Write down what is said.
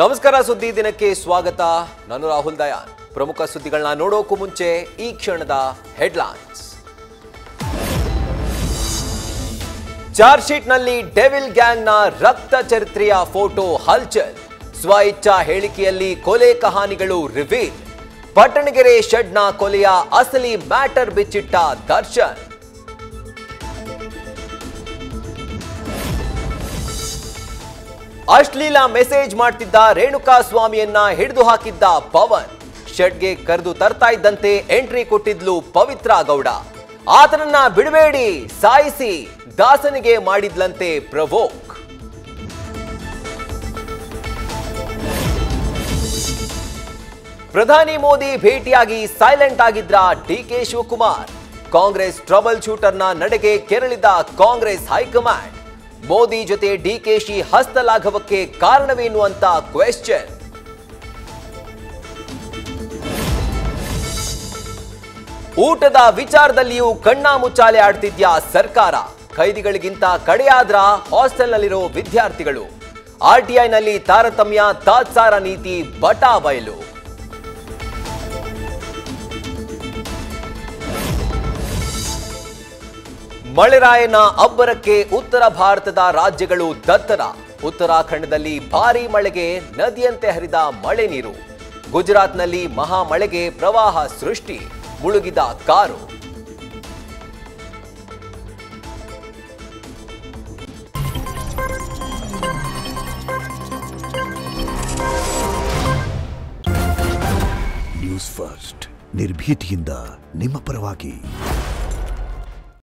ನಮಸ್ಕಾರ ಸುದ್ದಿ ದಿನಕ್ಕೆ ಸ್ವಾಗತ. ನಾನು ರಾಹುಲ್ ದಯಾನ್. ಪ್ರಮುಖ ಸುದ್ದಿಗಳನ್ನ ನೋಡೋಕು ಮುಂಚೆ ಈ ಕ್ಷಣದ ಹೆಡ್ಲೈನ್ಸ್. ಚಾರ್ಜ್ ಶೀಟ್ನಲ್ಲಿ ಡೆವಿಲ್ ಗ್ಯಾಂಗ್ನ ರಕ್ತ ಚರಿತ್ರೆಯ ಫೋಟೋ ಹಲ್ಚಲ್. ಸ್ವಇಚ್ಛಾ ಹೇಳಿಕೆಯಲ್ಲಿ ಕೊಲೆ ಕಹಾನಿಗಳು ರಿವೀಲ್. ಪಟ್ಟಣಗೆರೆ ಶೆಡ್ನ ಕೊಲೆಯ ಅಸಲಿ ಮ್ಯಾಟರ್ ಬಿಚ್ಚಿಟ್ಟ ದರ್ಶನ್. ಅಶ್ಲೀಲ ಮೆಸೇಜ್ ಮಾಡ್ತಿದ್ದ ರೇಣುಕಾ ಸ್ವಾಮಿಯನ್ನ ಹಿಡಿದು ಹಾಕಿದ್ದ ಪವನ್. ಶೆಡ್ಗೆ ಕರೆದು ತರ್ತಾ ಇದ್ದಂತೆ ಎಂಟ್ರಿ ಕೊಟ್ಟಿದ್ಲು ಪವಿತ್ರ ಗೌಡ. ಆತನನ್ನ ಬಿಡಬೇಡಿ, ಸಾಯಿಸಿ, ದಾಸನಿಗೆ ಮಾಡಿದ್ಲಂತೆ ಪ್ರವೋಕ್. ಪ್ರಧಾನಿ ಮೋದಿ ಭೇಟಿಯಾಗಿ ಸೈಲೆಂಟ್ ಆಗಿದ್ರ ಡಿಕೆ ಶಿವಕುಮಾರ್. ಕಾಂಗ್ರೆಸ್ ಟ್ರಬಲ್ ಶೂಟರ್ನ ನಡೆಗೆ ಕೆರಳಿದ ಕಾಂಗ್ರೆಸ್ ಹೈಕಮಾಂಡ್. ಮೋದಿ ಜೊತೆ ಡಿಕೆಶಿ ಹಸ್ತಲಾಘವಕ್ಕೆ ಕಾರಣವೇನು ಅಂತ ಕ್ವೆಶ್ಚನ್. ಊಟದ ವಿಚಾರದಲ್ಲಿಯೂ ಕಣ್ಣಾಮುಚ್ಚಾಲೆ ಆಡ್ತಿದ್ಯಾ ಸರ್ಕಾರ. ಖೈದಿಗಳಿಗಿಂತ ಕಡೆಯಾದ್ರ ಹಾಸ್ಟೆಲ್ನಲ್ಲಿರೋ ವಿದ್ಯಾರ್ಥಿಗಳು. ಆರ್ಟಿಐನಲ್ಲಿ ತಾರತಮ್ಯ, ತಾತ್ಸಾರ ನೀತಿ ಬಟಾ ಬಯಲು. ಮಳೆರಾಯನ ಅಬ್ಬರಕ್ಕೆ ಉತ್ತರ ಭಾರತದ ರಾಜ್ಯಗಳು ದತ್ತರ. ಉತ್ತರಾಖಂಡದಲ್ಲಿ ಭಾರೀ ಮಳೆಗೆ ನದಿಯಂತೆ ಹರಿದ ಮಳೆ ನೀರು. ಗುಜರಾತ್ನಲ್ಲಿ ಮಹಾಮಳೆಗೆ ಪ್ರವಾಹ ಸೃಷ್ಟಿ, ಮುಳುಗಿದ ಕಾರು. ನ್ಯೂಸ್ ಫಸ್ಟ್, ನಿರ್ಭೀತಿಯಿಂದ ನಿಮ್ಮ ಪರವಾಗಿ.